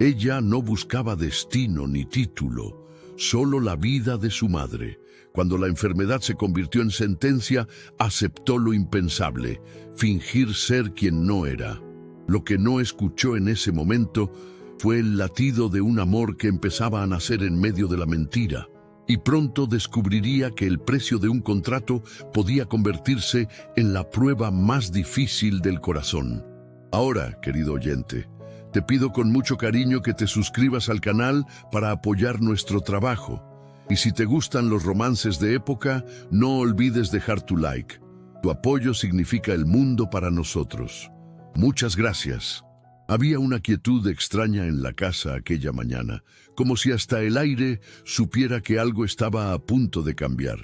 Ella no buscaba destino ni título, solo la vida de su madre. Cuando la enfermedad se convirtió en sentencia, aceptó lo impensable, fingir ser quien no era. Lo que no escuchó en ese momento fue el latido de un amor que empezaba a nacer en medio de la mentira, y pronto descubriría que el precio de un contrato podía convertirse en la prueba más difícil del corazón. Ahora, querido oyente, te pido con mucho cariño que te suscribas al canal para apoyar nuestro trabajo. Y si te gustan los romances de época, no olvides dejar tu like. Tu apoyo significa el mundo para nosotros. Muchas gracias. Había una quietud extraña en la casa aquella mañana, como si hasta el aire supiera que algo estaba a punto de cambiar.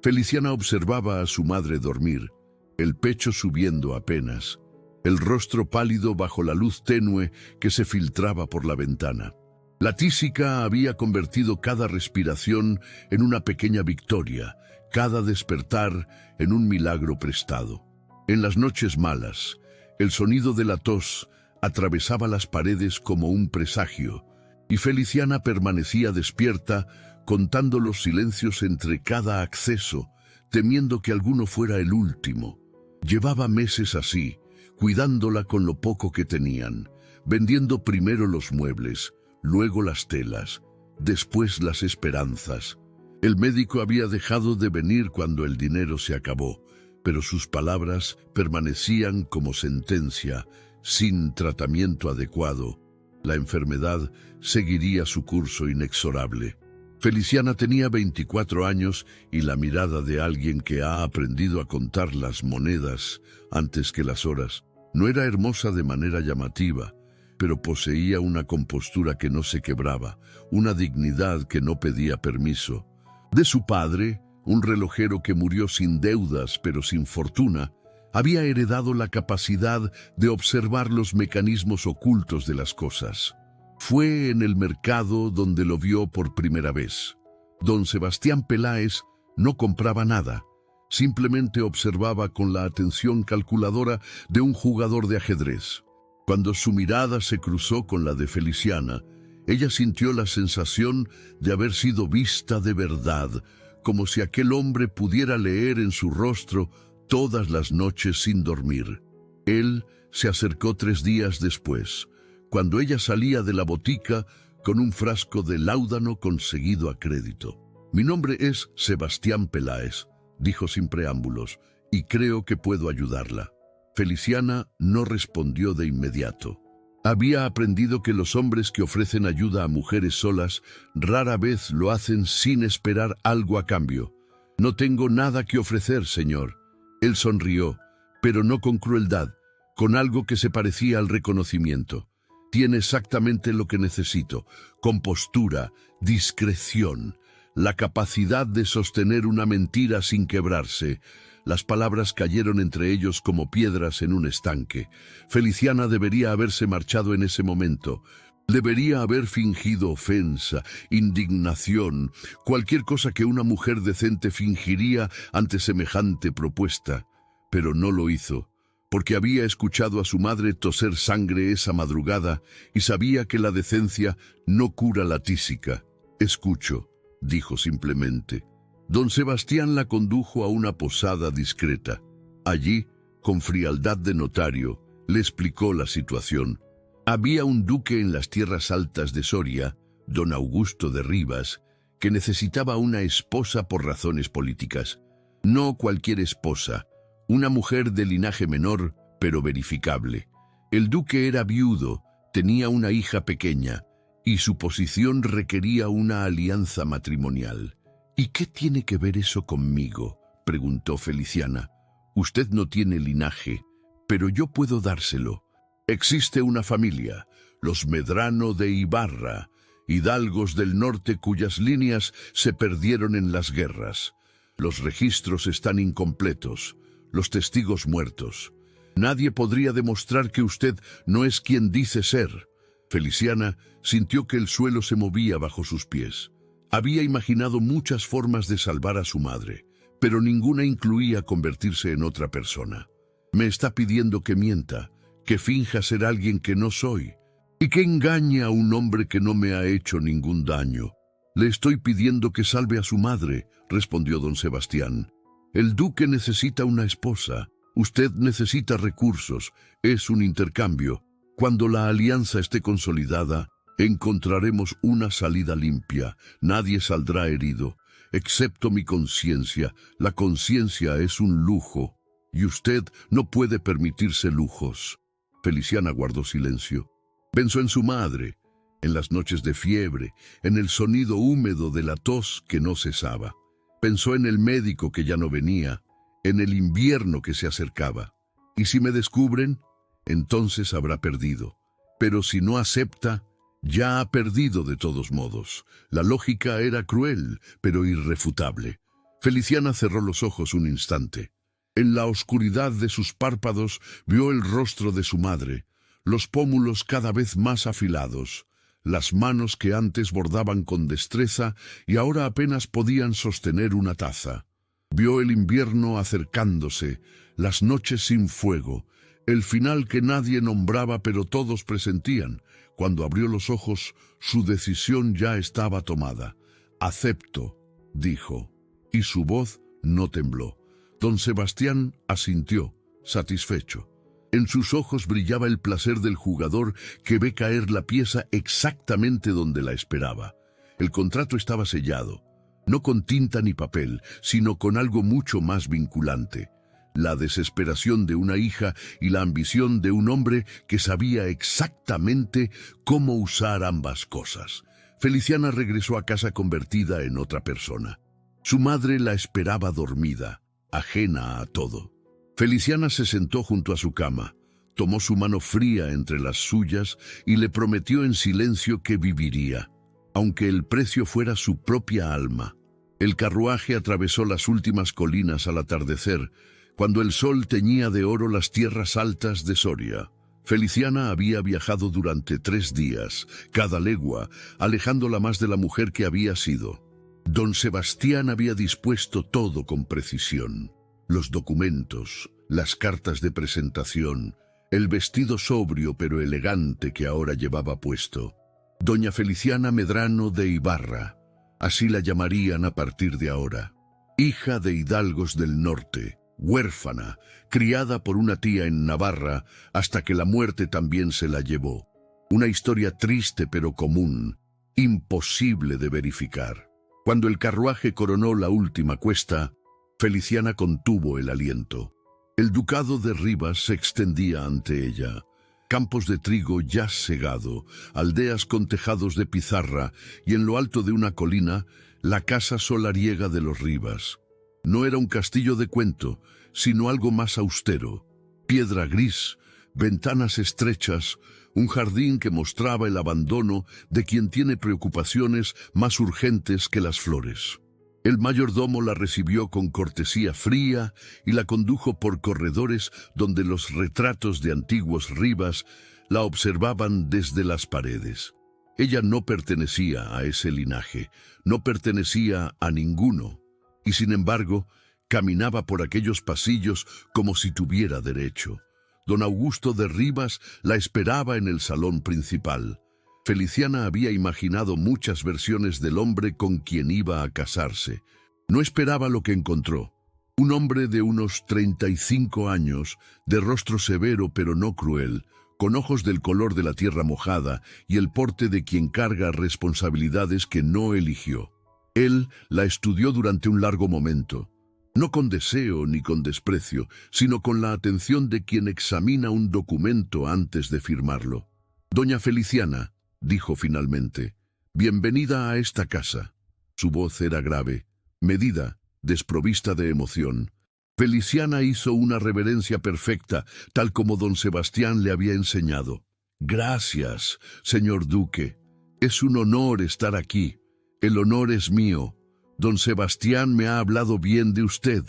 Feliciana observaba a su madre dormir, el pecho subiendo apenas, el rostro pálido bajo la luz tenue que se filtraba por la ventana. La tísica había convertido cada respiración en una pequeña victoria, cada despertar en un milagro prestado. En las noches malas, el sonido de la tos atravesaba las paredes como un presagio, y Feliciana permanecía despierta, contando los silencios entre cada acceso, temiendo que alguno fuera el último. Llevaba meses así, cuidándola con lo poco que tenían, vendiendo primero los muebles, luego las telas, después las esperanzas. El médico había dejado de venir cuando el dinero se acabó, pero sus palabras permanecían como sentencia, sin tratamiento adecuado. La enfermedad seguiría su curso inexorable. Feliciana tenía 24 años y la mirada de alguien que ha aprendido a contar las monedas antes que las horas. No era hermosa de manera llamativa, pero poseía una compostura que no se quebraba, una dignidad que no pedía permiso. De su padre, un relojero que murió sin deudas pero sin fortuna, había heredado la capacidad de observar los mecanismos ocultos de las cosas. Fue en el mercado donde lo vio por primera vez. Don Sebastián Peláez no compraba nada, simplemente observaba con la atención calculadora de un jugador de ajedrez. Cuando su mirada se cruzó con la de Feliciana, ella sintió la sensación de haber sido vista de verdad, como si aquel hombre pudiera leer en su rostro todas las noches sin dormir. Él se acercó 3 días después, cuando ella salía de la botica con un frasco de láudano conseguido a crédito. «Mi nombre es Sebastián Peláez», dijo sin preámbulos, «y creo que puedo ayudarla». Feliciana no respondió de inmediato. Había aprendido que los hombres que ofrecen ayuda a mujeres solas rara vez lo hacen sin esperar algo a cambio. «No tengo nada que ofrecer, señor». Él sonrió, pero no con crueldad, con algo que se parecía al reconocimiento. «Tiene exactamente lo que necesito: compostura, discreción, la capacidad de sostener una mentira sin quebrarse». Las palabras cayeron entre ellos como piedras en un estanque. Feliciana debería haberse marchado en ese momento. Debería haber fingido ofensa, indignación, cualquier cosa que una mujer decente fingiría ante semejante propuesta. Pero no lo hizo, porque había escuchado a su madre toser sangre esa madrugada y sabía que la decencia no cura la tísica. «Escucho», dijo simplemente. Don Sebastián la condujo a una posada discreta. Allí, con frialdad de notario, le explicó la situación. Había un duque en las tierras altas de Soria, don Augusto de Rivas, que necesitaba una esposa por razones políticas. No cualquier esposa, una mujer de linaje menor, pero verificable. El duque era viudo, tenía una hija pequeña, y su posición requería una alianza matrimonial. «¿Y qué tiene que ver eso conmigo?», preguntó Feliciana. «Usted no tiene linaje, pero yo puedo dárselo. Existe una familia, los Medrano de Ibarra, hidalgos del norte cuyas líneas se perdieron en las guerras. Los registros están incompletos, los testigos muertos. Nadie podría demostrar que usted no es quien dice ser». Feliciana sintió que el suelo se movía bajo sus pies. Había imaginado muchas formas de salvar a su madre, pero ninguna incluía convertirse en otra persona. «Me está pidiendo que mienta, que finja ser alguien que no soy». ¿Y qué engañe a un hombre que no me ha hecho ningún daño? Le estoy pidiendo que salve a su madre, respondió don Sebastián. El duque necesita una esposa. Usted necesita recursos. Es un intercambio. Cuando la alianza esté consolidada, encontraremos una salida limpia. Nadie saldrá herido, excepto mi conciencia. La conciencia es un lujo, y usted no puede permitirse lujos. Feliciana guardó silencio. Pensó en su madre, en las noches de fiebre, en el sonido húmedo de la tos que no cesaba. Pensó en el médico que ya no venía, en el invierno que se acercaba. ¿Y si me descubren? Entonces habrá perdido. Pero si no acepta, ya ha perdido de todos modos. La lógica era cruel, pero irrefutable. Feliciana cerró los ojos un instante. En la oscuridad de sus párpados vio el rostro de su madre, los pómulos cada vez más afilados, las manos que antes bordaban con destreza y ahora apenas podían sostener una taza. Vio el invierno acercándose, las noches sin fuego, el final que nadie nombraba pero todos presentían. Cuando abrió los ojos, su decisión ya estaba tomada. «Acepto», dijo, y su voz no tembló. Don Sebastián asintió, satisfecho. En sus ojos brillaba el placer del jugador que ve caer la pieza exactamente donde la esperaba. El contrato estaba sellado, no con tinta ni papel, sino con algo mucho más vinculante. La desesperación de una hija y la ambición de un hombre que sabía exactamente cómo usar ambas cosas. Feliciana regresó a casa convertida en otra persona. Su madre la esperaba dormida, ajena a todo. Feliciana se sentó junto a su cama, tomó su mano fría entre las suyas y le prometió en silencio que viviría, aunque el precio fuera su propia alma. El carruaje atravesó las últimas colinas al atardecer, cuando el sol teñía de oro las tierras altas de Soria. Feliciana había viajado durante 3 días, cada legua, alejándola más de la mujer que había sido. Don Sebastián había dispuesto todo con precisión. Los documentos, las cartas de presentación, el vestido sobrio pero elegante que ahora llevaba puesto. Doña Feliciana Medrano de Ibarra, así la llamarían a partir de ahora. Hija de hidalgos del norte, huérfana, criada por una tía en Navarra hasta que la muerte también se la llevó. Una historia triste pero común, imposible de verificar. Cuando el carruaje coronó la última cuesta, Feliciana contuvo el aliento. El ducado de Rivas se extendía ante ella. Campos de trigo ya segado, aldeas con tejados de pizarra y en lo alto de una colina, la casa solariega de los Rivas. No era un castillo de cuento, sino algo más austero. Piedra gris, ventanas estrechas, un jardín que mostraba el abandono de quien tiene preocupaciones más urgentes que las flores. El mayordomo la recibió con cortesía fría y la condujo por corredores donde los retratos de antiguos Rivas la observaban desde las paredes. Ella no pertenecía a ese linaje, no pertenecía a ninguno, y sin embargo, caminaba por aquellos pasillos como si tuviera derecho. Don Augusto de Rivas la esperaba en el salón principal. Feliciana había imaginado muchas versiones del hombre con quien iba a casarse. No esperaba lo que encontró. Un hombre de unos 35 años, de rostro severo pero no cruel, con ojos del color de la tierra mojada y el porte de quien carga responsabilidades que no eligió. Él la estudió durante un largo momento, no con deseo ni con desprecio, sino con la atención de quien examina un documento antes de firmarlo. «Doña Feliciana», dijo finalmente, «bienvenida a esta casa». Su voz era grave, medida, desprovista de emoción. Feliciana hizo una reverencia perfecta, tal como don Sebastián le había enseñado. «Gracias, señor duque. Es un honor estar aquí. El honor es mío. Don Sebastián me ha hablado bien de usted».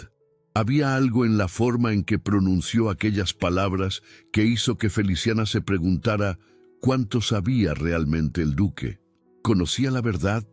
Había algo en la forma en que pronunció aquellas palabras que hizo que Feliciana se preguntara cuánto sabía realmente el duque. ¿Conocía la verdad?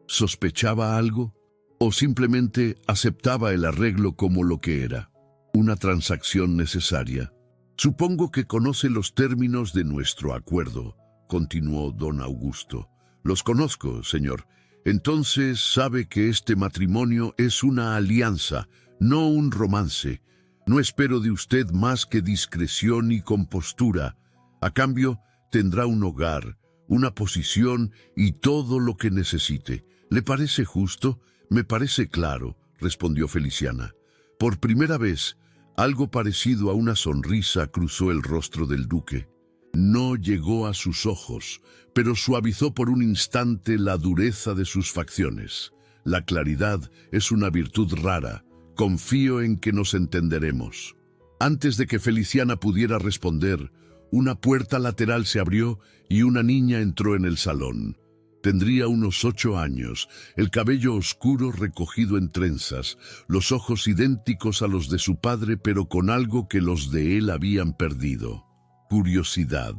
¿Sospechaba algo? ¿O simplemente aceptaba el arreglo como lo que era? Una transacción necesaria. «Supongo que conoce los términos de nuestro acuerdo», continuó don Augusto. Los conozco, señor. Entonces sabe que este matrimonio es una alianza, no un romance. No espero de usted más que discreción y compostura. A cambio, tendrá un hogar, una posición y todo lo que necesite. ¿Le parece justo? Me parece claro, respondió Feliciana. Por primera vez, algo parecido a una sonrisa cruzó el rostro del duque. No llegó a sus ojos, pero suavizó por un instante la dureza de sus facciones. La claridad es una virtud rara. Confío en que nos entenderemos. Antes de que Feliciana pudiera responder, una puerta lateral se abrió y una niña entró en el salón. Tendría unos 8 años, el cabello oscuro recogido en trenzas, los ojos idénticos a los de su padre, pero con algo que los de él habían perdido: curiosidad.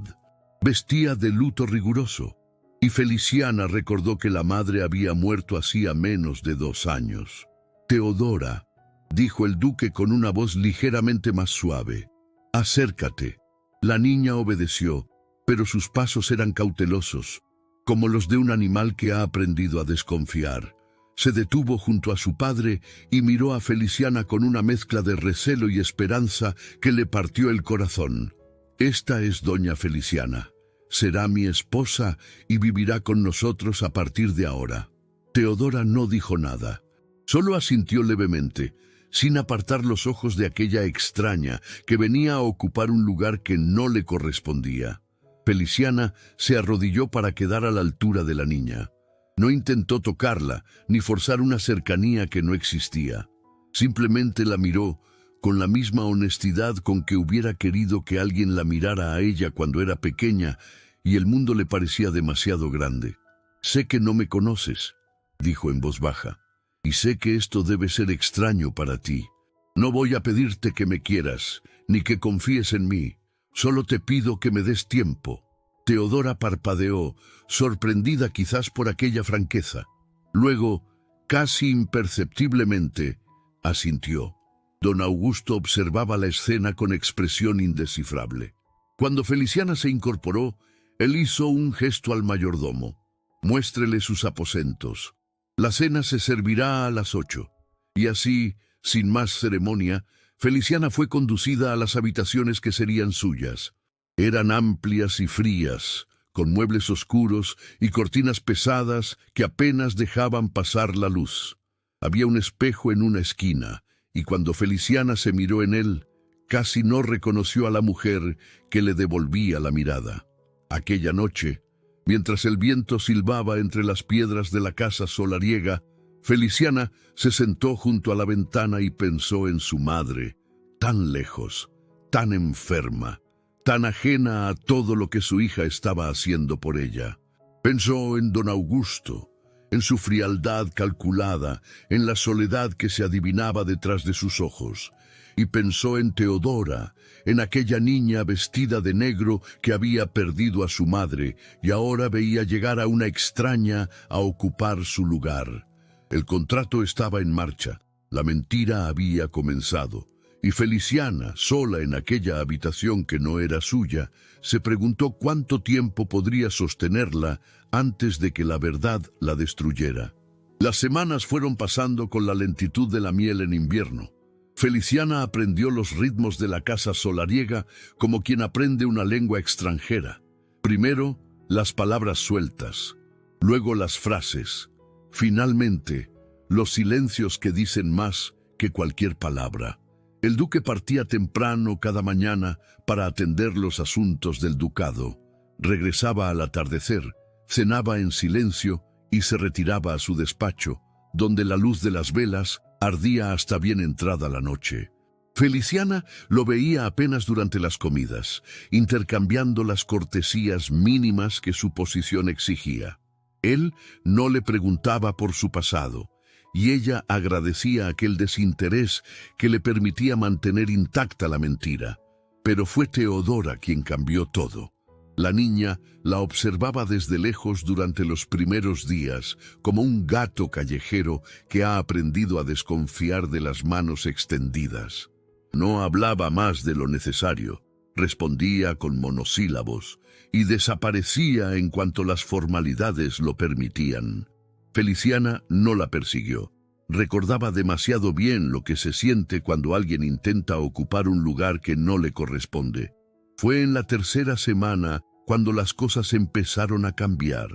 Vestía de luto riguroso, y Feliciana recordó que la madre había muerto hacía menos de 2 años. «Teodora», dijo el duque con una voz ligeramente más suave. «Acércate». La niña obedeció, pero sus pasos eran cautelosos, como los de un animal que ha aprendido a desconfiar. Se detuvo junto a su padre y miró a Feliciana con una mezcla de recelo y esperanza que le partió el corazón. «Esta es doña Feliciana. Será mi esposa y vivirá con nosotros a partir de ahora». Teodora no dijo nada. Solo asintió levemente, sin apartar los ojos de aquella extraña que venía a ocupar un lugar que no le correspondía. Feliciana se arrodilló para quedar a la altura de la niña. No intentó tocarla, ni forzar una cercanía que no existía. Simplemente la miró con la misma honestidad con que hubiera querido que alguien la mirara a ella cuando era pequeña y el mundo le parecía demasiado grande. «Sé que no me conoces», dijo en voz baja, «y sé que esto debe ser extraño para ti. No voy a pedirte que me quieras, ni que confíes en mí. Solo te pido que me des tiempo». Teodora parpadeó, sorprendida quizás por aquella franqueza. Luego, casi imperceptiblemente, asintió. Don Augusto observaba la escena con expresión indescifrable. Cuando Feliciana se incorporó, él hizo un gesto al mayordomo. «Muéstrele sus aposentos. La cena se servirá a las 8». Y así, sin más ceremonia, Feliciana fue conducida a las habitaciones que serían suyas. Eran amplias y frías, con muebles oscuros y cortinas pesadas que apenas dejaban pasar la luz. Había un espejo en una esquina, y cuando Feliciana se miró en él, casi no reconoció a la mujer que le devolvía la mirada. Aquella noche, mientras el viento silbaba entre las piedras de la casa solariega, Feliciana se sentó junto a la ventana y pensó en su madre, tan lejos, tan enferma, tan ajena a todo lo que su hija estaba haciendo por ella. Pensó en don Augusto, en su frialdad calculada, en la soledad que se adivinaba detrás de sus ojos, y pensó en Teodora, en aquella niña vestida de negro que había perdido a su madre y ahora veía llegar a una extraña a ocupar su lugar. El contrato estaba en marcha, la mentira había comenzado, y Feliciana, sola en aquella habitación que no era suya, se preguntó cuánto tiempo podría sostenerla antes de que la verdad la destruyera. Las semanas fueron pasando con la lentitud de la miel en invierno. Feliciana aprendió los ritmos de la casa solariega como quien aprende una lengua extranjera. Primero, las palabras sueltas, luego las frases, finalmente, los silencios que dicen más que cualquier palabra. El duque partía temprano cada mañana para atender los asuntos del ducado. Regresaba al atardecer, cenaba en silencio y se retiraba a su despacho, donde la luz de las velas ardía hasta bien entrada la noche. Feliciana lo veía apenas durante las comidas, intercambiando las cortesías mínimas que su posición exigía. Él no le preguntaba por su pasado, y ella agradecía aquel desinterés que le permitía mantener intacta la mentira. Pero fue Teodora quien cambió todo. La niña la observaba desde lejos durante los primeros días, como un gato callejero que ha aprendido a desconfiar de las manos extendidas. No hablaba más de lo necesario. respondía con monosílabos y desaparecía en cuanto las formalidades lo permitían. Feliciana no la persiguió. Recordaba demasiado bien lo que se siente cuando alguien intenta ocupar un lugar que no le corresponde. Fue en la tercera semana cuando las cosas empezaron a cambiar.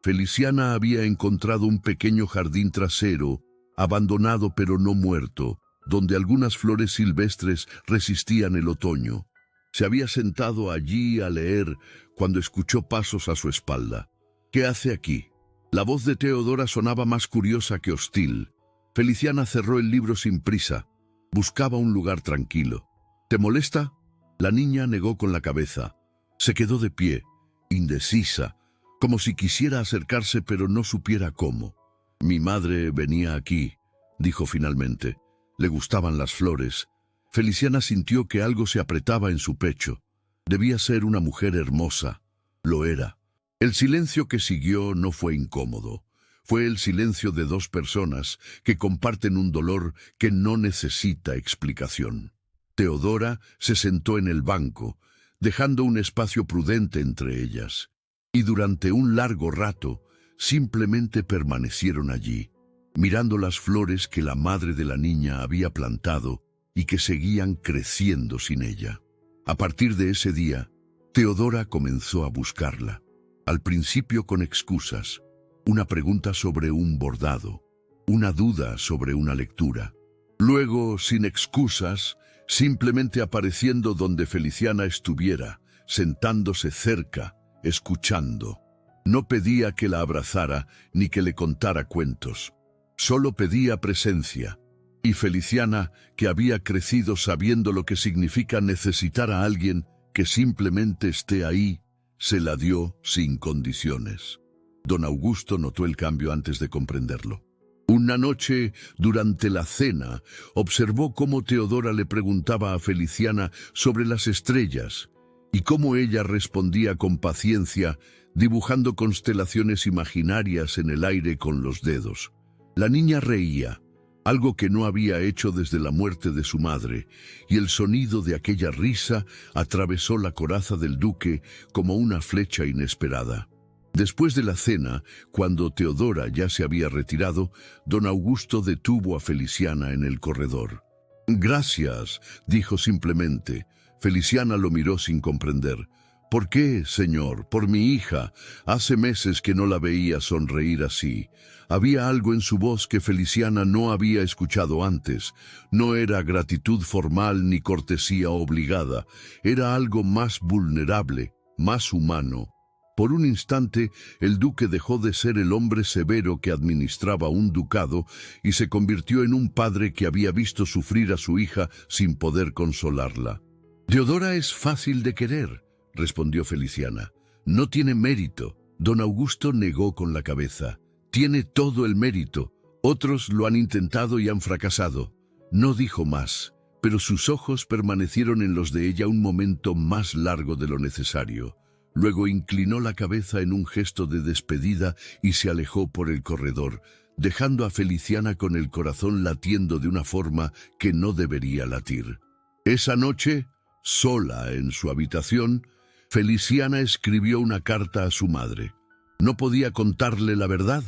Feliciana había encontrado un pequeño jardín trasero, abandonado pero no muerto, donde algunas flores silvestres resistían el otoño. Se había sentado allí a leer cuando escuchó pasos a su espalda. «¿Qué hace aquí?». La voz de Teodora sonaba más curiosa que hostil. Feliciana cerró el libro sin prisa. Buscaba un lugar tranquilo. «¿Te molesta?». La niña negó con la cabeza. Se quedó de pie, indecisa, como si quisiera acercarse pero no supiera cómo. «Mi madre venía aquí», dijo finalmente. Le gustaban las flores. Feliciana sintió que algo se apretaba en su pecho. Debía ser una mujer hermosa. Lo era. El silencio que siguió no fue incómodo. Fue el silencio de dos personas que comparten un dolor que no necesita explicación. Teodora se sentó en el banco, dejando un espacio prudente entre ellas, y durante un largo rato simplemente permanecieron allí, mirando las flores que la madre de la niña había plantado y que seguían creciendo sin ella. A partir de ese día, Teodora comenzó a buscarla, al principio con excusas, una pregunta sobre un bordado, una duda sobre una lectura. Luego, sin excusas, simplemente apareciendo donde Feliciana estuviera, sentándose cerca, escuchando. No pedía que la abrazara ni que le contara cuentos. Solo pedía presencia. Y Feliciana, que había crecido sabiendo lo que significa necesitar a alguien que simplemente esté ahí, se la dio sin condiciones. Don Augusto notó el cambio antes de comprenderlo. Una noche, durante la cena, observó cómo Teodora le preguntaba a Feliciana sobre las estrellas y cómo ella respondía con paciencia, dibujando constelaciones imaginarias en el aire con los dedos. La niña reía, algo que no había hecho desde la muerte de su madre, y el sonido de aquella risa atravesó la coraza del duque como una flecha inesperada. Después de la cena, cuando Teodora ya se había retirado, don Augusto detuvo a Feliciana en el corredor. «Gracias», dijo simplemente. Feliciana lo miró sin comprender. «¿Por qué, señor? Por mi hija. Hace meses que no la veía sonreír así». Había algo en su voz que Feliciana no había escuchado antes. No era gratitud formal ni cortesía obligada. Era algo más vulnerable, más humano. Por un instante, el duque dejó de ser el hombre severo que administraba un ducado y se convirtió en un padre que había visto sufrir a su hija sin poder consolarla. «Teodora es fácil de querer», respondió Feliciana. «No tiene mérito». Don Augusto negó con la cabeza. «Tiene todo el mérito. Otros lo han intentado y han fracasado». No dijo más, pero sus ojos permanecieron en los de ella un momento más largo de lo necesario. Luego inclinó la cabeza en un gesto de despedida y se alejó por el corredor, dejando a Feliciana con el corazón latiendo de una forma que no debería latir. Esa noche, sola en su habitación, Feliciana escribió una carta a su madre. No podía contarle la verdad,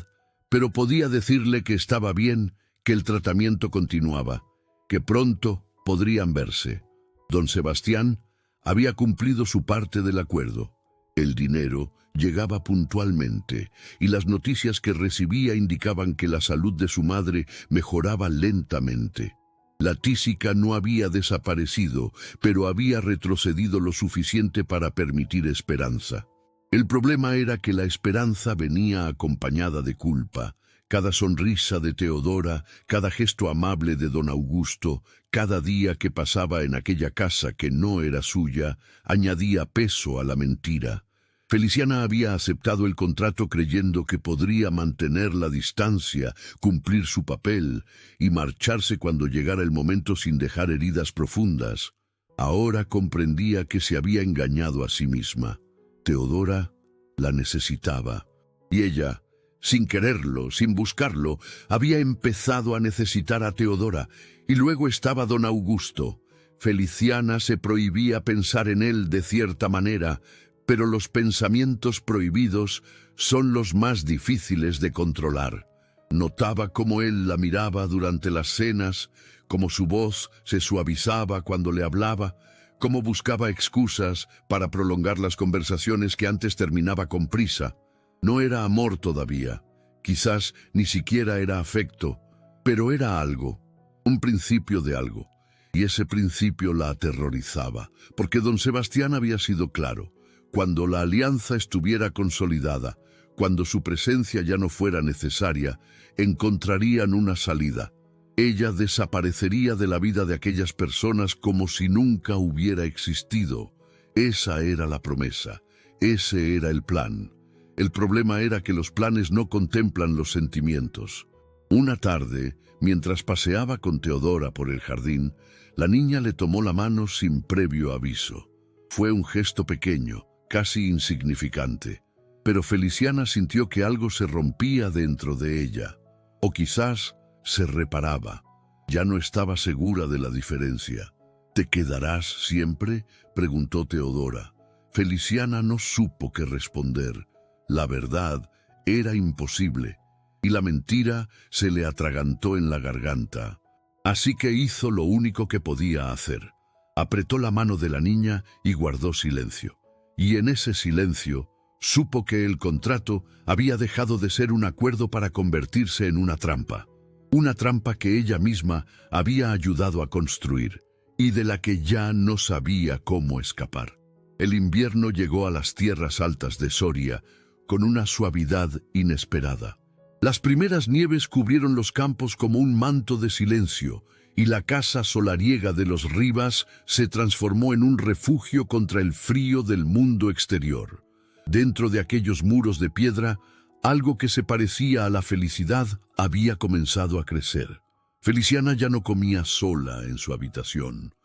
pero podía decirle que estaba bien, que el tratamiento continuaba, que pronto podrían verse. Don Sebastián había cumplido su parte del acuerdo. El dinero llegaba puntualmente y las noticias que recibía indicaban que la salud de su madre mejoraba lentamente. La tísica no había desaparecido, pero había retrocedido lo suficiente para permitir esperanza. El problema era que la esperanza venía acompañada de culpa. Cada sonrisa de Teodora, cada gesto amable de don Augusto, cada día que pasaba en aquella casa que no era suya, añadía peso a la mentira. Feliciana había aceptado el contrato creyendo que podría mantener la distancia, cumplir su papel y marcharse cuando llegara el momento sin dejar heridas profundas. Ahora comprendía que se había engañado a sí misma. Teodora la necesitaba, y ella, sin quererlo, sin buscarlo, había empezado a necesitar a Teodora, y luego estaba don Augusto. Feliciana se prohibía pensar en él de cierta manera, pero los pensamientos prohibidos son los más difíciles de controlar. Notaba cómo él la miraba durante las cenas, cómo su voz se suavizaba cuando le hablaba, cómo buscaba excusas para prolongar las conversaciones que antes terminaba con prisa. No era amor todavía, quizás ni siquiera era afecto, pero era algo, un principio de algo. Y ese principio la aterrorizaba, porque don Sebastián había sido claro. Cuando la alianza estuviera consolidada, cuando su presencia ya no fuera necesaria, encontrarían una salida. Ella desaparecería de la vida de aquellas personas como si nunca hubiera existido. Esa era la promesa, ese era el plan. El problema era que los planes no contemplan los sentimientos. Una tarde, mientras paseaba con Teodora por el jardín, la niña le tomó la mano sin previo aviso. Fue un gesto pequeño, casi insignificante, pero Feliciana sintió que algo se rompía dentro de ella, o quizás se reparaba. Ya no estaba segura de la diferencia. ¿Te quedarás siempre?, preguntó Teodora. Feliciana no supo qué responder. La verdad era imposible, y la mentira se le atragantó en la garganta. Así que hizo lo único que podía hacer. Apretó la mano de la niña y guardó silencio. Y en ese silencio supo que el contrato había dejado de ser un acuerdo para convertirse en una trampa. Una trampa que ella misma había ayudado a construir y de la que ya no sabía cómo escapar. El invierno llegó a las tierras altas de Soria con una suavidad inesperada. Las primeras nieves cubrieron los campos como un manto de silencio, y la casa solariega de los Rivas se transformó en un refugio contra el frío del mundo exterior. Dentro de aquellos muros de piedra, algo que se parecía a la felicidad había comenzado a crecer. Feliciana ya no comía sola en su habitación.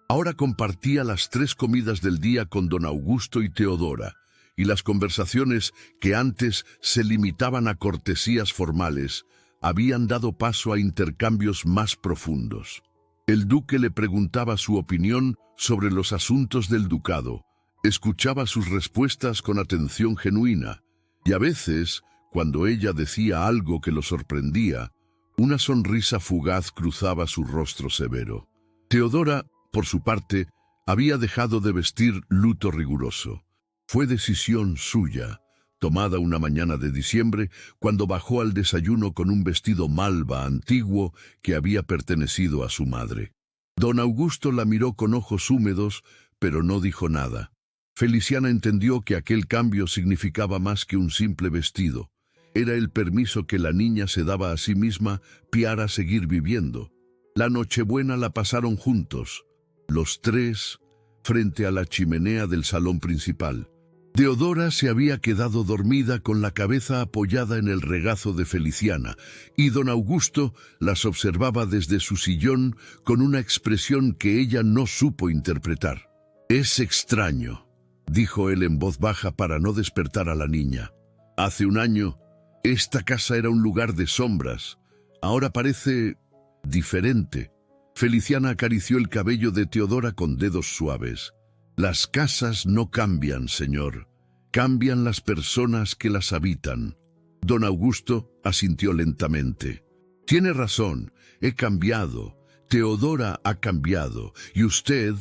Ahora compartía las 3 comidas del día con don Augusto y Teodora, y las conversaciones que antes se limitaban a cortesías formales habían dado paso a intercambios más profundos. El duque le preguntaba su opinión sobre los asuntos del ducado, escuchaba sus respuestas con atención genuina, y a veces, cuando ella decía algo que lo sorprendía, una sonrisa fugaz cruzaba su rostro severo. Teodora, por su parte, había dejado de vestir luto riguroso. Fue decisión suya, tomada una mañana de diciembre, cuando bajó al desayuno con un vestido malva antiguo que había pertenecido a su madre. Don Augusto la miró con ojos húmedos, pero no dijo nada. Feliciana entendió que aquel cambio significaba más que un simple vestido. Era el permiso que la niña se daba a sí misma para seguir viviendo. La Nochebuena la pasaron juntos, los 3, frente a la chimenea del salón principal. Teodora se había quedado dormida con la cabeza apoyada en el regazo de Feliciana, y don Augusto las observaba desde su sillón con una expresión que ella no supo interpretar. «Es extraño», dijo él en voz baja para no despertar a la niña. «Hace un año, esta casa era un lugar de sombras. Ahora parece diferente». Feliciana acarició el cabello de Teodora con dedos suaves. «Las casas no cambian, señor. Cambian las personas que las habitan». Don Augusto asintió lentamente. «Tiene razón, he cambiado. Teodora ha cambiado. Y usted…»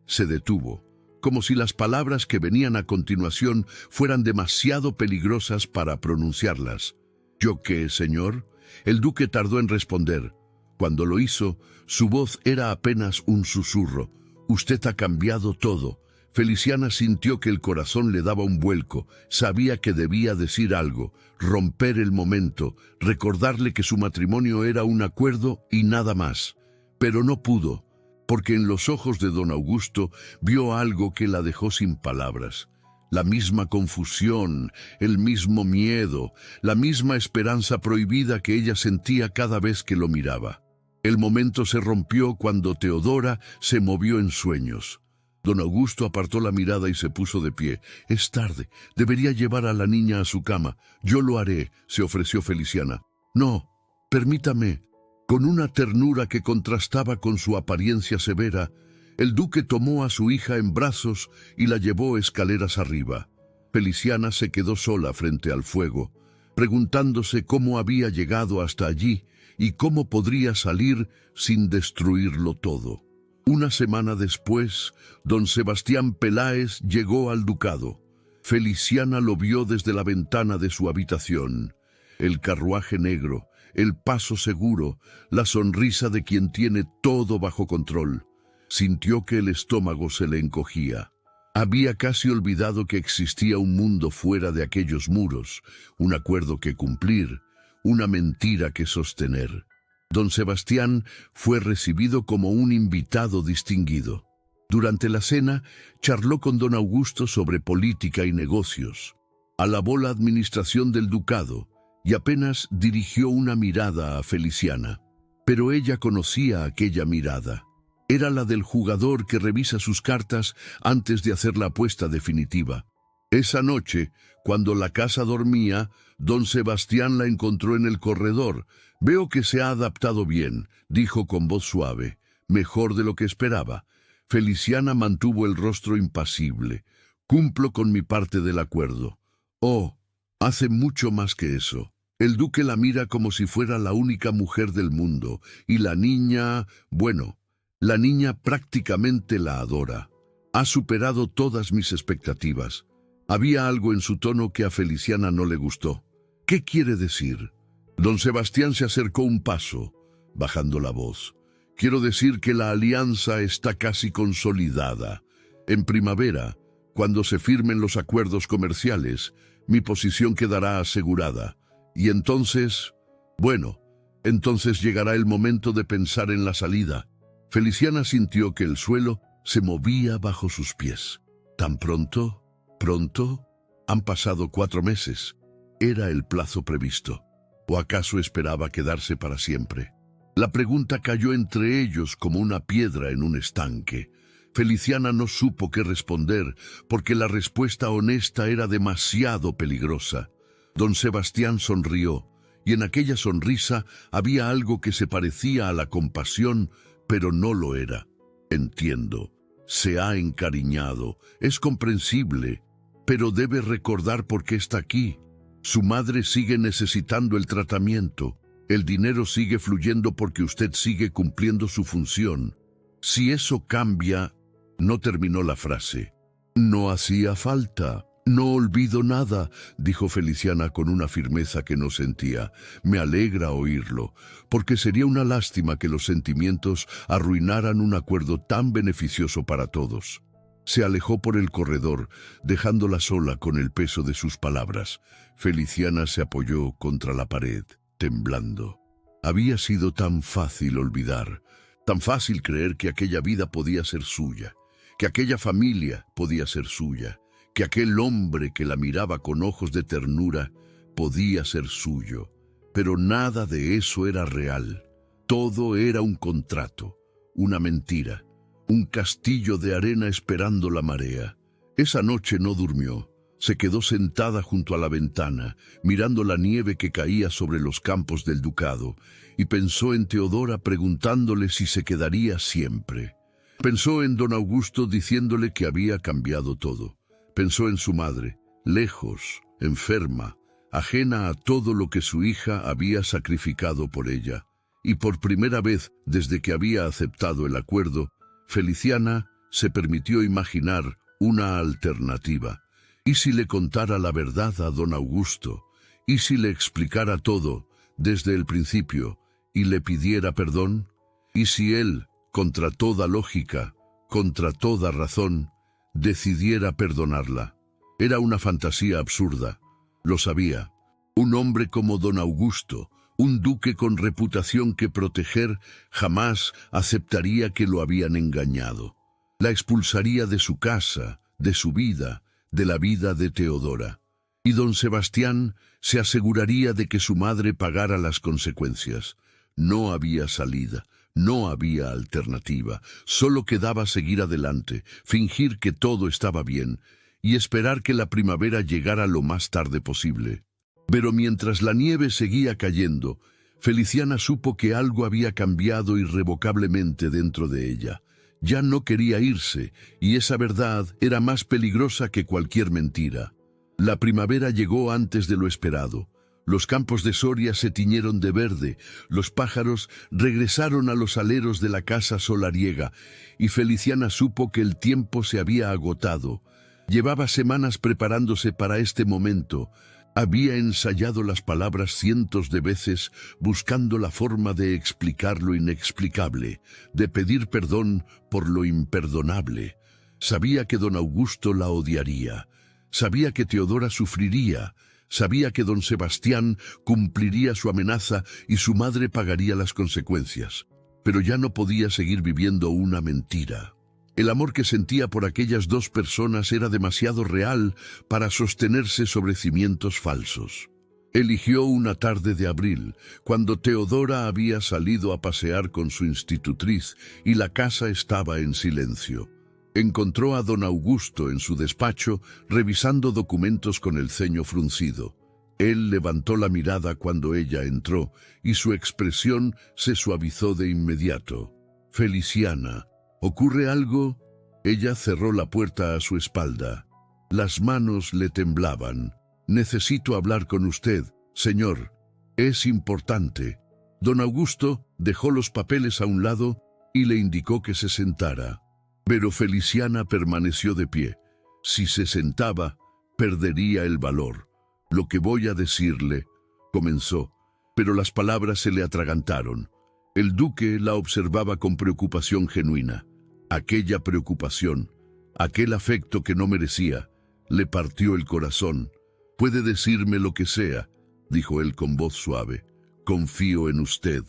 Se detuvo, como si las palabras que venían a continuación fueran demasiado peligrosas para pronunciarlas. «¿Yo qué, señor?». El duque tardó en responder. Cuando lo hizo, su voz era apenas un susurro. «Usted ha cambiado todo». Feliciana sintió que el corazón le daba un vuelco. Sabía que debía decir algo, romper el momento, recordarle que su matrimonio era un acuerdo y nada más. Pero no pudo, porque en los ojos de don Augusto vio algo que la dejó sin palabras. La misma confusión, el mismo miedo, la misma esperanza prohibida que ella sentía cada vez que lo miraba. El momento se rompió cuando Teodora se movió en sueños. Don Augusto apartó la mirada y se puso de pie. «Es tarde. Debería llevar a la niña a su cama». «Yo lo haré», se ofreció Feliciana. «No, permítame». Con una ternura que contrastaba con su apariencia severa, El duque tomó a su hija en brazos y la llevó escaleras arriba. Feliciana se quedó sola frente al fuego, preguntándose cómo había llegado hasta allí y cómo podría salir sin destruirlo todo. Una semana después, don Sebastián Peláez llegó al ducado. Feliciana lo vio desde la ventana de su habitación. El carruaje negro, el paso seguro, la sonrisa de quien tiene todo bajo control. Sintió que el estómago se le encogía. Había casi olvidado que existía un mundo fuera de aquellos muros, un acuerdo que cumplir, una mentira que sostener. Don Sebastián fue recibido como un invitado distinguido. Durante la cena, charló con don Augusto sobre política y negocios. Alabó la administración del ducado y apenas dirigió una mirada a Feliciana. Pero ella conocía aquella mirada. Era la del jugador que revisa sus cartas antes de hacer la apuesta definitiva. Esa noche, cuando la casa dormía, don Sebastián la encontró en el corredor. «Veo que se ha adaptado bien», dijo con voz suave, «mejor de lo que esperaba». Feliciana mantuvo el rostro impasible. «Cumplo con mi parte del acuerdo». «Oh, hace mucho más que eso». El duque la mira como si fuera la única mujer del mundo, y la niña, bueno, la niña prácticamente la adora. Ha superado todas mis expectativas. Había algo en su tono que a Feliciana no le gustó. ¿Qué quiere decir? Don Sebastián se acercó un paso, bajando la voz. Quiero decir que la alianza está casi consolidada. En primavera, cuando se firmen los acuerdos comerciales, mi posición quedará asegurada. Y entonces, bueno, entonces llegará el momento de pensar en la salida. Feliciana sintió que el suelo se movía bajo sus pies. ¿Tan pronto? ¿Pronto? Han pasado 4 meses. Era el plazo previsto. ¿O acaso esperaba quedarse para siempre? La pregunta cayó entre ellos como una piedra en un estanque. Feliciana no supo qué responder, porque la respuesta honesta era demasiado peligrosa. Don Sebastián sonrió, y en aquella sonrisa había algo que se parecía a la compasión, pero no lo era. Entiendo. Se ha encariñado. Es comprensible. Pero debe recordar por qué está aquí. Su madre sigue necesitando el tratamiento. El dinero sigue fluyendo porque usted sigue cumpliendo su función. Si eso cambia... No terminó la frase. No hacía falta. No olvido nada, dijo Feliciana con una firmeza que no sentía. Me alegra oírlo, porque sería una lástima que los sentimientos arruinaran un acuerdo tan beneficioso para todos. Se alejó por el corredor, dejándola sola con el peso de sus palabras. Feliciana se apoyó contra la pared, temblando. Había sido tan fácil olvidar, tan fácil creer que aquella vida podía ser suya, que aquella familia podía ser suya, que aquel hombre que la miraba con ojos de ternura podía ser suyo. Pero nada de eso era real. Todo era un contrato, una mentira, un castillo de arena esperando la marea. Esa noche no durmió. Se quedó sentada junto a la ventana, mirando la nieve que caía sobre los campos del ducado, y pensó en Teodora preguntándole si se quedaría siempre. Pensó en don Augusto diciéndole que había cambiado todo. Pensó en su madre, lejos, enferma, ajena a todo lo que su hija había sacrificado por ella. Y por primera vez desde que había aceptado el acuerdo, Feliciana se permitió imaginar una alternativa. ¿Y si le contara la verdad a don Augusto? ¿Y si le explicara todo desde el principio y le pidiera perdón? ¿Y si él, contra toda lógica, contra toda razón, decidiera perdonarla? Era una fantasía absurda, lo sabía. Un hombre como don Augusto, un duque con reputación que proteger, jamás aceptaría que lo habían engañado. La expulsaría de su casa, de su vida, de la vida de Teodora. Y don Sebastián se aseguraría de que su madre pagara las consecuencias. No había salida, no había alternativa. Solo quedaba seguir adelante, fingir que todo estaba bien y esperar que la primavera llegara lo más tarde posible. Pero mientras la nieve seguía cayendo, Feliciana supo que algo había cambiado irrevocablemente dentro de ella. Ya no quería irse, y esa verdad era más peligrosa que cualquier mentira. La primavera llegó antes de lo esperado. Los campos de Soria se tiñeron de verde, los pájaros regresaron a los aleros de la casa solariega, y Feliciana supo que el tiempo se había agotado. Llevaba semanas preparándose para este momento. Había ensayado las palabras cientos de veces, buscando la forma de explicar lo inexplicable, de pedir perdón por lo imperdonable. Sabía que don Augusto la odiaría. Sabía que Teodora sufriría. Sabía que don Sebastián cumpliría su amenaza y su madre pagaría las consecuencias. Pero ya no podía seguir viviendo una mentira. El amor que sentía por aquellas dos personas era demasiado real para sostenerse sobre cimientos falsos. Eligió una tarde de abril, cuando Teodora había salido a pasear con su institutriz y la casa estaba en silencio. Encontró a don Augusto en su despacho, revisando documentos con el ceño fruncido. Él levantó la mirada cuando ella entró, y su expresión se suavizó de inmediato. «Feliciana, ¿ocurre algo?» Ella cerró la puerta a su espalda. Las manos le temblaban. «Necesito hablar con usted, señor. Es importante». Don Augusto dejó los papeles a un lado y le indicó que se sentara. Pero Feliciana permaneció de pie. Si se sentaba, perdería el valor. «Lo que voy a decirle», comenzó, pero las palabras se le atragantaron. El duque la observaba con preocupación genuina. Aquella preocupación, aquel afecto que no merecía, le partió el corazón. «Puede decirme lo que sea», dijo él con voz suave. «Confío en usted».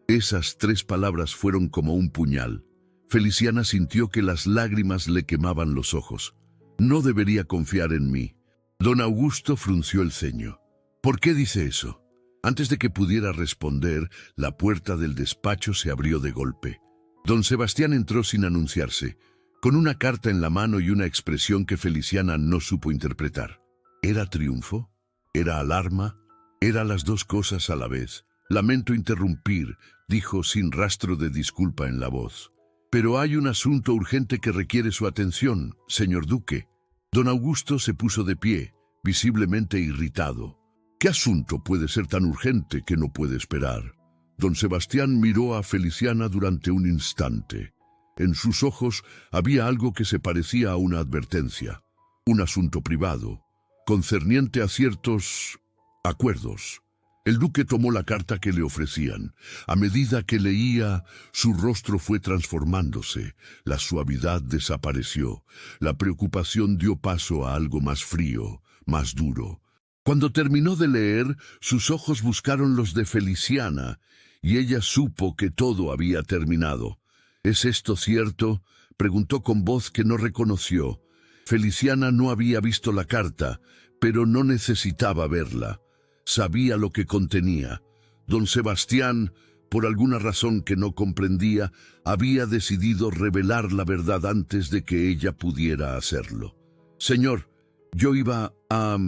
Esas 3 palabras fueron como un puñal. Feliciana sintió que las lágrimas le quemaban los ojos. «No debería confiar en mí». Don Augusto frunció el ceño. «¿Por qué dice eso?» Antes de que pudiera responder, la puerta del despacho se abrió de golpe. Don Sebastián entró sin anunciarse, con una carta en la mano y una expresión que Feliciana no supo interpretar. ¿Era triunfo? ¿Era alarma? Era las dos cosas a la vez. «Lamento interrumpir», dijo sin rastro de disculpa en la voz. «Pero hay un asunto urgente que requiere su atención, señor duque». Don Augusto se puso de pie, visiblemente irritado. «¿Qué asunto puede ser tan urgente que no puede esperar?» Don Sebastián miró a Feliciana durante un instante. En sus ojos había algo que se parecía a una advertencia. Un asunto privado, concerniente a ciertos acuerdos. El duque tomó la carta que le ofrecían. A medida que leía, su rostro fue transformándose. La suavidad desapareció. La preocupación dio paso a algo más frío, más duro. Cuando terminó de leer, sus ojos buscaron los de Feliciana, y ella supo que todo había terminado. «¿Es esto cierto?», preguntó con voz que no reconoció. Feliciana no había visto la carta, pero no necesitaba verla. Sabía lo que contenía. Don Sebastián, por alguna razón que no comprendía, había decidido revelar la verdad antes de que ella pudiera hacerlo. «Señor, yo iba a...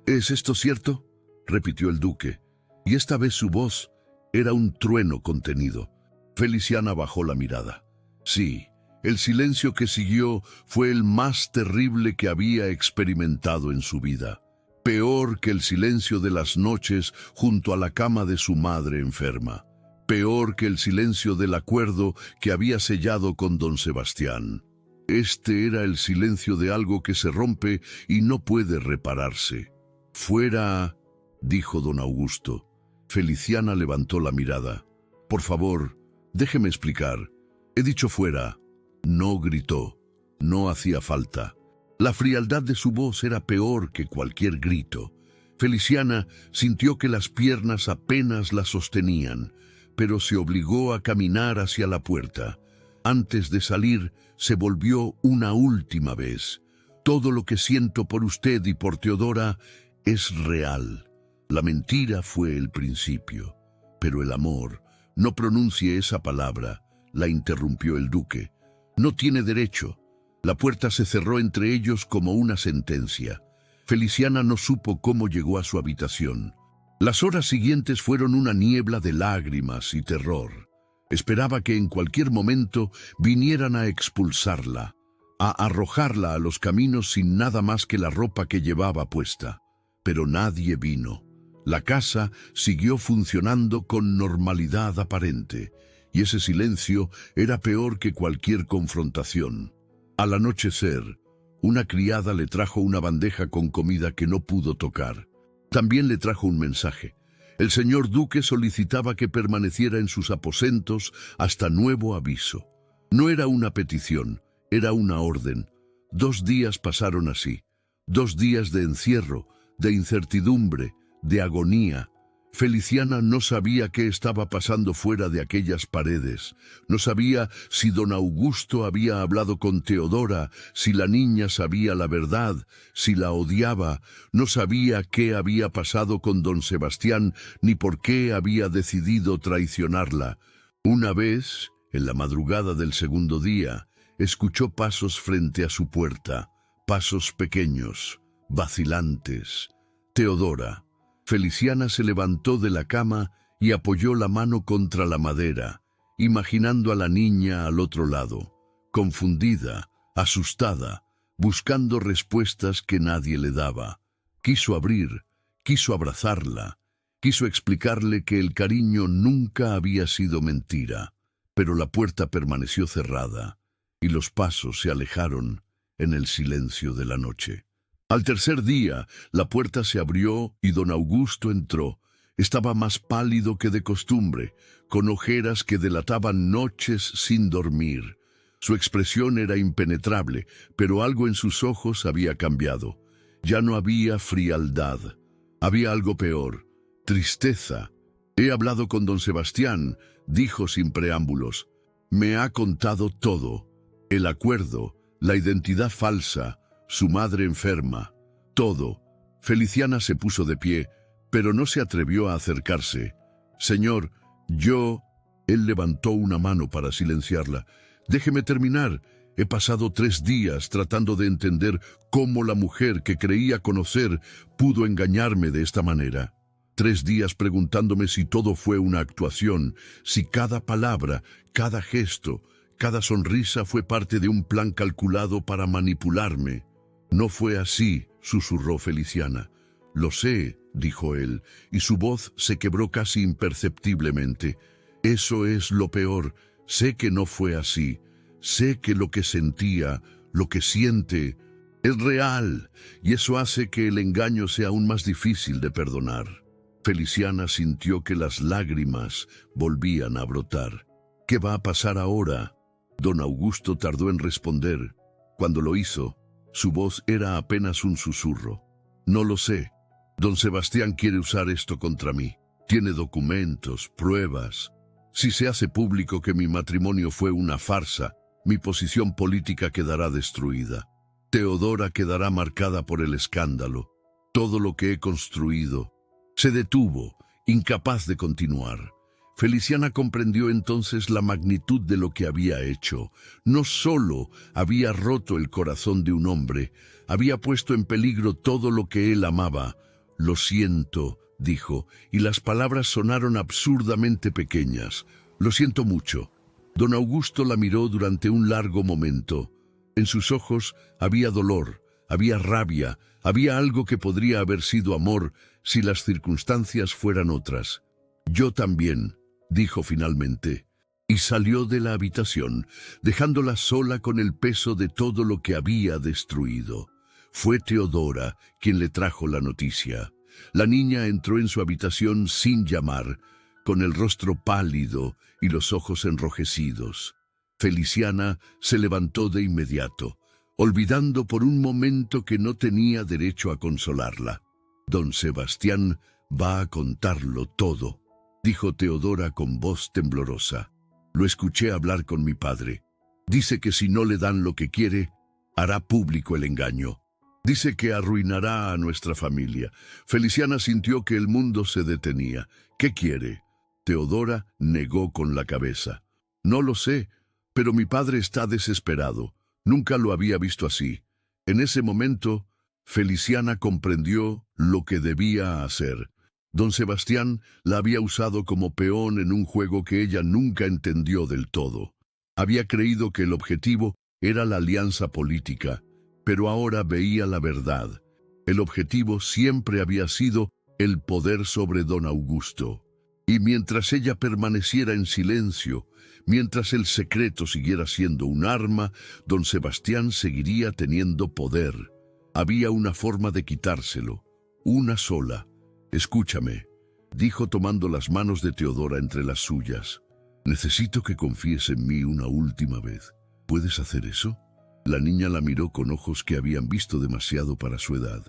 ¿Es esto cierto?», repitió el duque, y esta vez su voz era un trueno contenido. Feliciana bajó la mirada. Sí, el silencio que siguió fue el más terrible que había experimentado en su vida. Peor que el silencio de las noches junto a la cama de su madre enferma. Peor que el silencio del acuerdo que había sellado con don Sebastián. Este era el silencio de algo que se rompe y no puede repararse. «Fuera», dijo don Augusto. Feliciana levantó la mirada. «Por favor, déjeme explicar. He dicho fuera». No gritó. No hacía falta. La frialdad de su voz era peor que cualquier grito. Feliciana sintió que las piernas apenas la sostenían, pero se obligó a caminar hacia la puerta. Antes de salir, se volvió una última vez. «Todo lo que siento por usted y por Teodora es real. La mentira fue el principio, pero el amor, no pronuncie esa palabra», la interrumpió el duque. «No tiene derecho». La puerta se cerró entre ellos como una sentencia. Feliciana no supo cómo llegó a su habitación. Las horas siguientes fueron una niebla de lágrimas y terror. Esperaba que en cualquier momento vinieran a expulsarla, a arrojarla a los caminos sin nada más que la ropa que llevaba puesta. Pero nadie vino. La casa siguió funcionando con normalidad aparente, y ese silencio era peor que cualquier confrontación. Al anochecer, una criada le trajo una bandeja con comida que no pudo tocar. También le trajo un mensaje. El señor duque solicitaba que permaneciera en sus aposentos hasta nuevo aviso. No era una petición, era una orden. 2 días pasaron así. 2 días de encierro, de incertidumbre, de agonía. Feliciana no sabía qué estaba pasando fuera de aquellas paredes. No sabía si don Augusto había hablado con Teodora, si la niña sabía la verdad, si la odiaba. No sabía qué había pasado con don Sebastián, ni por qué había decidido traicionarla. Una vez, en la madrugada del segundo día, escuchó pasos frente a su puerta, pasos pequeños, vacilantes. Teodora. Feliciana se levantó de la cama y apoyó la mano contra la madera, imaginando a la niña al otro lado, confundida, asustada, buscando respuestas que nadie le daba. Quiso abrir, quiso abrazarla, quiso explicarle que el cariño nunca había sido mentira, pero la puerta permaneció cerrada y los pasos se alejaron en el silencio de la noche. Al tercer día, la puerta se abrió y don Augusto entró. Estaba más pálido que de costumbre, con ojeras que delataban noches sin dormir. Su expresión era impenetrable, pero algo en sus ojos había cambiado. Ya no había frialdad. Había algo peor, tristeza. He hablado con don Sebastián, dijo sin preámbulos. Me ha contado todo. El acuerdo, la identidad falsa, su madre enferma, todo. Feliciana se puso de pie, pero no se atrevió a acercarse. Señor, yo... Él levantó una mano para silenciarla. Déjeme terminar. He pasado 3 días tratando de entender cómo la mujer que creía conocer pudo engañarme de esta manera. 3 días preguntándome si todo fue una actuación, si cada palabra, cada gesto, cada sonrisa fue parte de un plan calculado para manipularme. No fue así, susurró Feliciana. Lo sé, dijo él, y su voz se quebró casi imperceptiblemente. Eso es lo peor. Sé que no fue así. Sé que lo que sentía, lo que siente, es real, y eso hace que el engaño sea aún más difícil de perdonar. Feliciana sintió que las lágrimas volvían a brotar. ¿Qué va a pasar ahora? Don Augusto tardó en responder. Cuando lo hizo, su voz era apenas un susurro. No lo sé. Don Sebastián quiere usar esto contra mí. Tiene documentos, pruebas. Si se hace público que mi matrimonio fue una farsa, mi posición política quedará destruida. Teodora quedará marcada por el escándalo. Todo lo que he construido se detuvo, incapaz de continuar. Feliciana comprendió entonces la magnitud de lo que había hecho. No solo había roto el corazón de un hombre, había puesto en peligro todo lo que él amaba. Lo siento, dijo, y las palabras sonaron absurdamente pequeñas. Lo siento mucho. Don Augusto la miró durante un largo momento. En sus ojos había dolor, había rabia, había algo que podría haber sido amor si las circunstancias fueran otras. Yo también, dijo finalmente, y salió de la habitación, dejándola sola con el peso de todo lo que había destruido. Fue Teodora quien le trajo la noticia. La niña entró en su habitación sin llamar, con el rostro pálido y los ojos enrojecidos. Feliciana se levantó de inmediato, olvidando por un momento que no tenía derecho a consolarla. Don Sebastián va a contarlo todo, dijo Teodora con voz temblorosa. Lo escuché hablar con mi padre. Dice que si no le dan lo que quiere, hará público el engaño. Dice que arruinará a nuestra familia. Feliciana sintió que el mundo se detenía. ¿Qué quiere? Teodora negó con la cabeza. No lo sé, pero mi padre está desesperado. Nunca lo había visto así. En ese momento, Feliciana comprendió lo que debía hacer. Don Sebastián la había usado como peón en un juego que ella nunca entendió del todo. Había creído que el objetivo era la alianza política, pero ahora veía la verdad. El objetivo siempre había sido el poder sobre don Augusto. Y mientras ella permaneciera en silencio, mientras el secreto siguiera siendo un arma, don Sebastián seguiría teniendo poder. Había una forma de quitárselo, una sola. «Escúchame», dijo tomando las manos de Teodora entre las suyas. «Necesito que confíes en mí una última vez. ¿Puedes hacer eso?» La niña la miró con ojos que habían visto demasiado para su edad.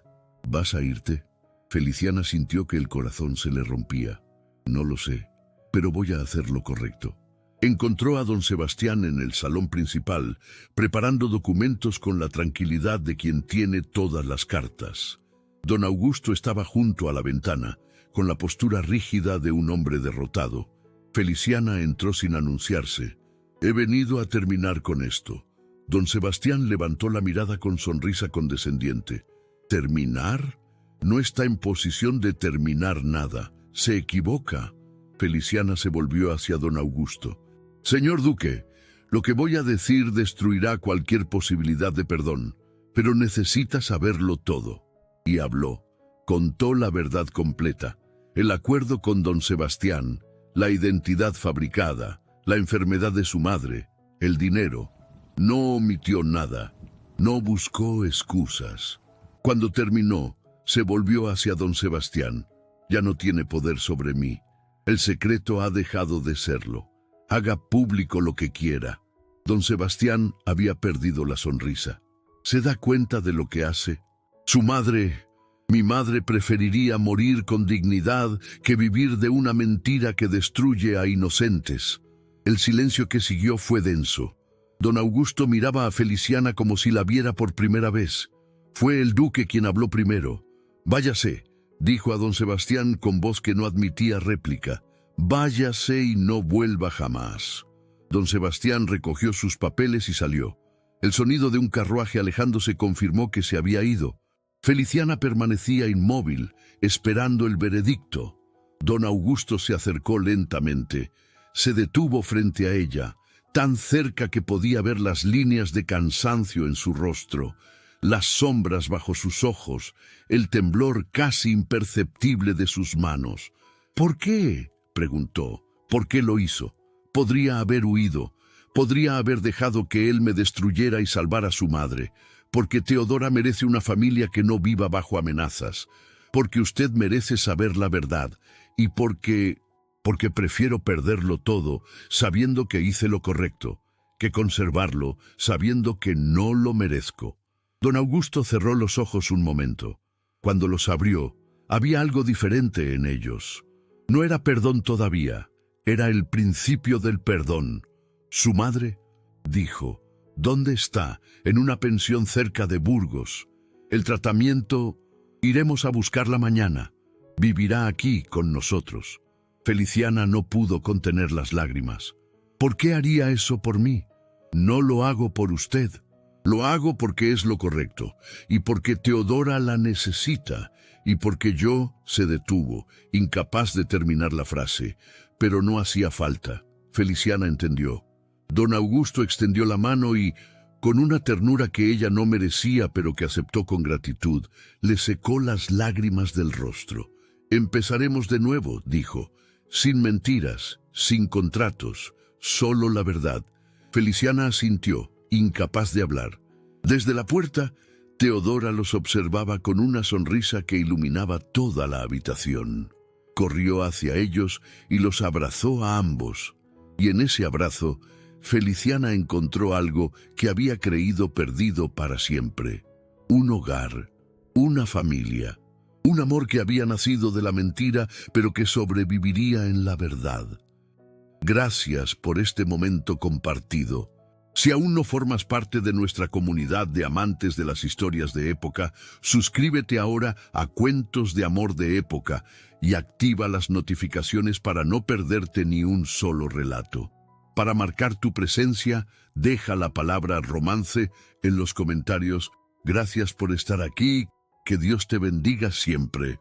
«¿Vas a irte?» Feliciana sintió que el corazón se le rompía. «No lo sé, pero voy a hacer lo correcto». Encontró a don Sebastián en el salón principal, preparando documentos con la tranquilidad de quien tiene todas las cartas. Don Augusto estaba junto a la ventana, con la postura rígida de un hombre derrotado. Feliciana entró sin anunciarse. «He venido a terminar con esto». Don Sebastián levantó la mirada con sonrisa condescendiente. «¿Terminar? No está en posición de terminar nada. Se equivoca». Feliciana se volvió hacia don Augusto. «Señor duque, lo que voy a decir destruirá cualquier posibilidad de perdón, pero necesita saberlo todo». Y habló. Contó la verdad completa. El acuerdo con don Sebastián, la identidad fabricada, la enfermedad de su madre, el dinero. No omitió nada. No buscó excusas. Cuando terminó, se volvió hacia don Sebastián. «Ya no tiene poder sobre mí. El secreto ha dejado de serlo. Haga público lo que quiera». Don Sebastián había perdido la sonrisa. ¿Se da cuenta de lo que hace? Mi madre preferiría morir con dignidad que vivir de una mentira que destruye a inocentes. El silencio que siguió fue denso. Don Augusto miraba a Feliciana como si la viera por primera vez. Fue el duque quien habló primero. «Váyase», dijo a don Sebastián con voz que no admitía réplica. «Váyase y no vuelva jamás». Don Sebastián recogió sus papeles y salió. El sonido de un carruaje alejándose confirmó que se había ido. Feliciana permanecía inmóvil, esperando el veredicto. Don Augusto se acercó lentamente. Se detuvo frente a ella, tan cerca que podía ver las líneas de cansancio en su rostro, las sombras bajo sus ojos, el temblor casi imperceptible de sus manos. «¿Por qué?», preguntó. «¿Por qué lo hizo? Podría haber huido. Podría haber dejado que él me destruyera y salvara a su madre. Porque Teodora merece una familia que no viva bajo amenazas. Porque usted merece saber la verdad. Y porque prefiero perderlo todo, sabiendo que hice lo correcto, que conservarlo, sabiendo que no lo merezco». Don Augusto cerró los ojos un momento. Cuando los abrió, había algo diferente en ellos. No era perdón todavía, era el principio del perdón. «¿Su madre?», dijo. «¿Dónde está?» «En una pensión cerca de Burgos. El tratamiento, iremos a buscarla mañana. Vivirá aquí con nosotros». Feliciana no pudo contener las lágrimas. «¿Por qué haría eso por mí? No lo hago por usted. Lo hago porque es lo correcto, y porque Teodora la necesita, y porque yo», se detuvo, incapaz de terminar la frase, pero no hacía falta. Feliciana entendió. Don Augusto extendió la mano y, con una ternura que ella no merecía pero que aceptó con gratitud, le secó las lágrimas del rostro. «Empezaremos de nuevo», dijo, «sin mentiras, sin contratos, solo la verdad». Feliciana asintió, incapaz de hablar. Desde la puerta, Teodora los observaba con una sonrisa que iluminaba toda la habitación. Corrió hacia ellos y los abrazó a ambos. Y en ese abrazo, Feliciana encontró algo que había creído perdido para siempre. Un hogar, una familia, un amor que había nacido de la mentira, pero que sobreviviría en la verdad. Gracias por este momento compartido. Si aún no formas parte de nuestra comunidad de amantes de las historias de época, suscríbete ahora a Cuentos de Amor de Época y activa las notificaciones para no perderte ni un solo relato. Para marcar tu presencia, deja la palabra romance en los comentarios. Gracias por estar aquí. Que Dios te bendiga siempre.